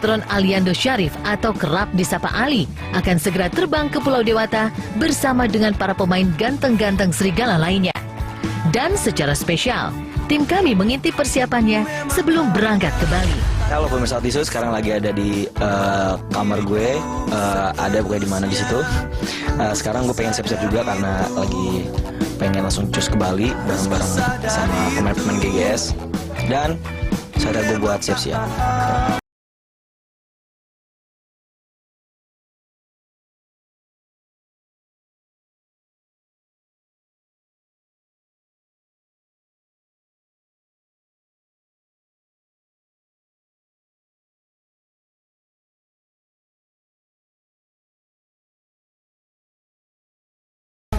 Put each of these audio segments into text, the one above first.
Sinetron Aliando Syarif atau kerap disapa Ali akan segera terbang ke Pulau Dewata bersama dengan para pemain ganteng-ganteng serigala lainnya. Dan secara spesial, tim kami mengintip persiapannya sebelum berangkat ke Bali. Halo pemirsa Tisu, sekarang lagi ada di kamar gue, ada pokoknya di mana di situ. Sekarang gue pengen siap-siap juga karena lagi pengen langsung cus ke Bali bareng-bareng sama pemain-pemain GGS. Dan saatnya gue buat siap-siap.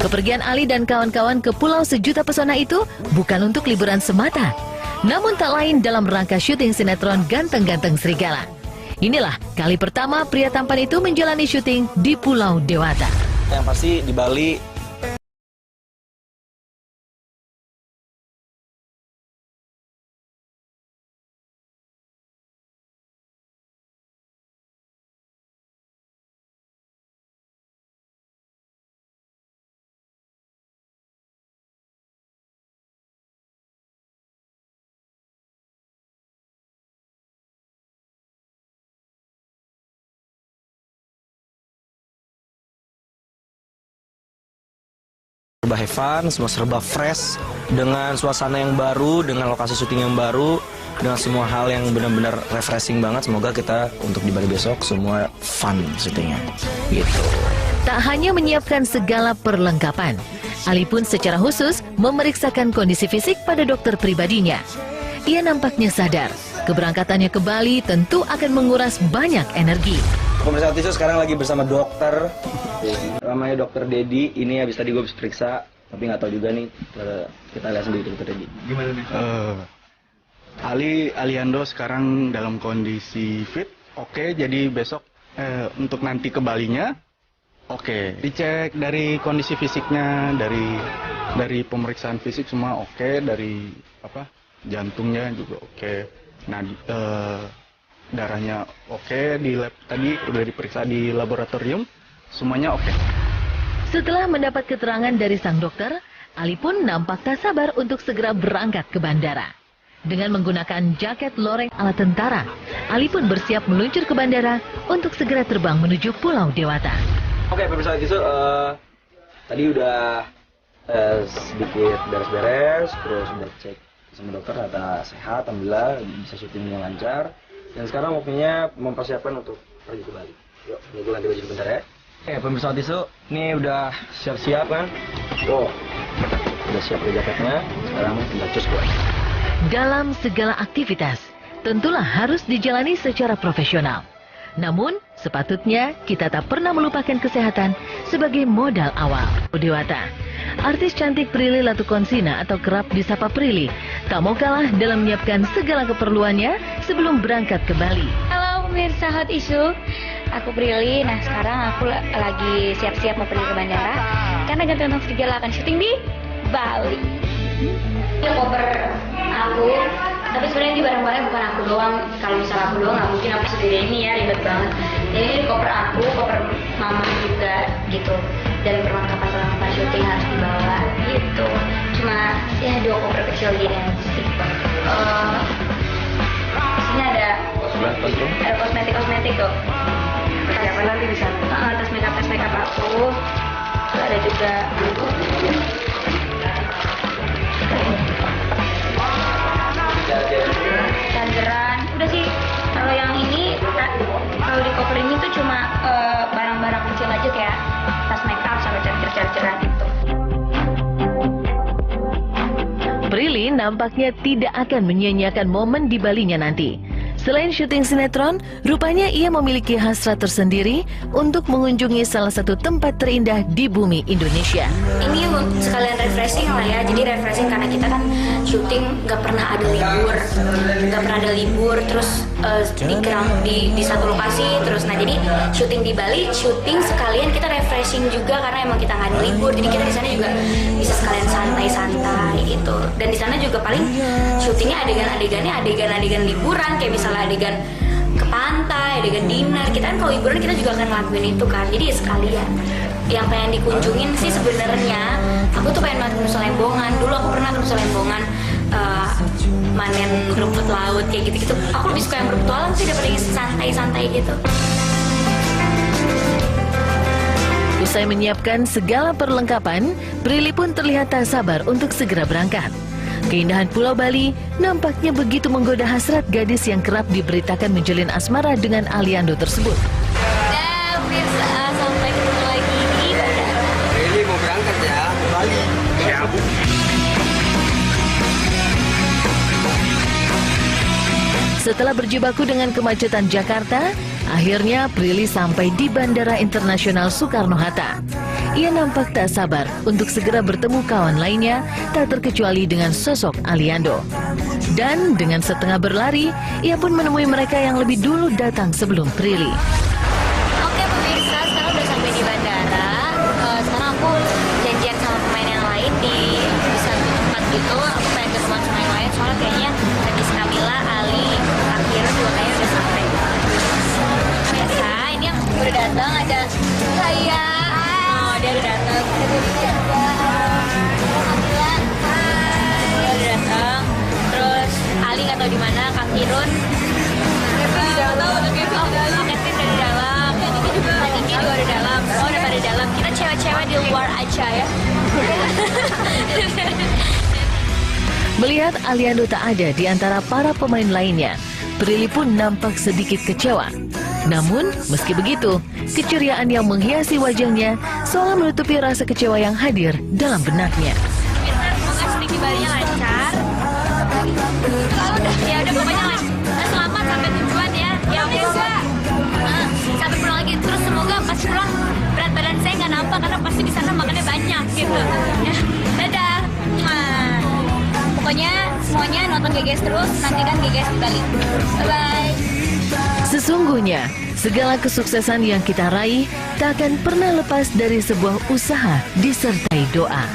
Kepergian Ali dan kawan-kawan ke Pulau Sejuta Pesona itu bukan untuk liburan semata, namun tak lain dalam rangka syuting sinetron Ganteng-Ganteng Serigala. Inilah kali pertama pria tampan itu menjalani syuting di Pulau Dewata. Yang pasti di Bali serba have fun, semua serba fresh, dengan suasana yang baru, dengan lokasi syuting yang baru, dengan semua hal yang benar-benar refreshing banget. Semoga kita untuk di Bali besok semua fun syutingnya, gitu. Tak hanya menyiapkan segala perlengkapan, Ali pun secara khusus memeriksakan kondisi fisik pada dokter pribadinya. Ia nampaknya sadar, keberangkatannya ke Bali tentu akan menguras banyak energi. Pemirsa Tisu, sekarang lagi bersama dokter, namanya Dokter Dedi. Ini habis tadi gue habis periksa, tapi nggak tahu juga nih. Kita lihat sendiri Dokter Dedi. Gimana nih? Aliando sekarang dalam kondisi fit, oke. Jadi besok untuk nanti ke Balinya, oke. Dicek dari kondisi fisiknya, dari pemeriksaan fisik semua oke, dari jantungnya juga oke. Nah, darahnya oke, di lab tadi udah diperiksa di laboratorium, semuanya oke. Setelah mendapat keterangan dari sang dokter, Ali pun nampak tak sabar untuk segera berangkat ke bandara. Dengan menggunakan jaket loreng ala tentara, Ali pun bersiap meluncur ke bandara untuk segera terbang menuju Pulau Dewata. Oke, pemirsa Tisu, tadi udah sedikit beres-beres, terus udah cek sama dokter, ternyata sehat, alhamdulillah, bisa syutingnya lancar. Dan sekarang waktunya mempersiapkan untuk pergi ke Bali. Yuk, ini gue ganti baju sebentar ya. Oke, pemirsa Tisu, ini udah siap-siap kan? Tuh, udah siap ke jaketnya, sekarang tinggal cus gue. Dalam segala aktivitas, tentulah harus dijalani secara profesional. Namun, sepatutnya kita tak pernah melupakan kesehatan sebagai modal awal. Dewata, artis cantik Prilly Latukonsina atau kerap disapa Prilly, tak mau kalah dalam menyiapkan segala keperluannya sebelum berangkat ke Bali. Halo pemirsa Hot Issue, aku Prilly. Nah sekarang aku lagi siap-siap mau pergi ke bandara karena Ganteng-Ganteng Serigala akan syuting di Bali. Ini koper aku, tapi sebenarnya di barang-barang bukan aku doang. Kalau misalnya aku doang nggak mungkin aku sendiri, ini ya ribet banget. Jadi ini koper aku, koper mama juga gitu. Dan perlengkapan syuting harus dibawa gitu. Cuma ya 2 koper kecil gini aja sih. Sini ada kosmetik tuh. Ada apa nanti di sana? Tas makeup aku. Ada juga chargeran. Udah sih. Kalau yang ini, kalau di koper ini tuh cuma barang-barang kecil aja kayak tas makeup sama chargeran itu. Prilly nampaknya tidak akan menyia-nyiakan momen di Balinya nanti. Selain syuting sinetron, rupanya ia memiliki hasrat tersendiri untuk mengunjungi salah satu tempat terindah di bumi Indonesia. Ini sekalian refreshing lah ya, jadi refreshing karena kita kan syuting nggak pernah ada libur, terus di satu lokasi terus. Nah jadi syuting di Bali, syuting sekalian kita refreshing juga karena emang kita nggak ada libur, jadi kita di sana juga bisa sekalian santai-santai gitu. Dan di sana juga paling syutingnya adegan-adegan liburan, kayak misalnya adegan ke pantai, adegan dinner. Kita kan kalau liburan kita juga akan ngelakuin itu kan. Jadi ya sekalian. Yang pengen dikunjungin sih sebenarnya, aku tuh pengen banget ke Nusa Lembongan. Dulu aku pernah ke Nusa Lembongan manen rumput laut kayak gitu-gitu. Aku lebih suka yang berpetualang sih daripada yang santai-santai gitu. Usai menyiapkan segala perlengkapan, Prilly pun terlihat tak sabar untuk segera berangkat. Keindahan Pulau Bali nampaknya begitu menggoda hasrat gadis yang kerap diberitakan menjalin asmara dengan Aliando tersebut. Nah, Mirsa, sampai ketemu lagi di bandara. Ini mau berangkat ya ke Bali. Ya, Bu. Setelah berjibaku dengan kemacetan Jakarta, akhirnya Prilly sampai di Bandara Internasional Soekarno-Hatta. Ia nampak tak sabar untuk segera bertemu kawan lainnya, tak terkecuali dengan sosok Aliando. Dan dengan setengah berlari, ia pun menemui mereka yang lebih dulu datang sebelum Prilly. Oke pemirsa, sekarang udah sampai di bandara. Sekarang aku janjian sama pemain yang lain di satu tempat gitu. Aku pengen ke rumah sama yang lain, soalnya kayaknya habis Kamila, Ali, Akhirnya juga kayaknya udah sampai. Pemirsa, ini yang udah datang ada saya. Oh, dia udah datang. Kamila, dia udah datang. Terus Ali nggak tahu di mana, Kang Irun. Kevin di dalam, Kevin udah di dalam. Dan Iki juga udah dalam. Oh, udah pada dalam. Kita cewek-cewek di luar aja ya. Melihat Aliando tak ada di antara para pemain lainnya, Prilly pun nampak sedikit kecewa. Namun, meski begitu, keceriaan yang menghiasi wajahnya seolah menutupi rasa kecewa yang hadir dalam benaknya. Semoga sedikit balinya lancar. Ya udah pokoknya selamat sampai tujuan ya. Ya biasa. Sampai pulang lagi. Terus semoga pas pulang berat badan saya nggak nampak karena pasti di sana makannya banyak gitu. Ya, dadah. Pokoknya semuanya nonton GGS terus, nantikan GGS di Bali. Bye-bye. Sesungguhnya, segala kesuksesan yang kita raih tak akan pernah lepas dari sebuah usaha disertai doa.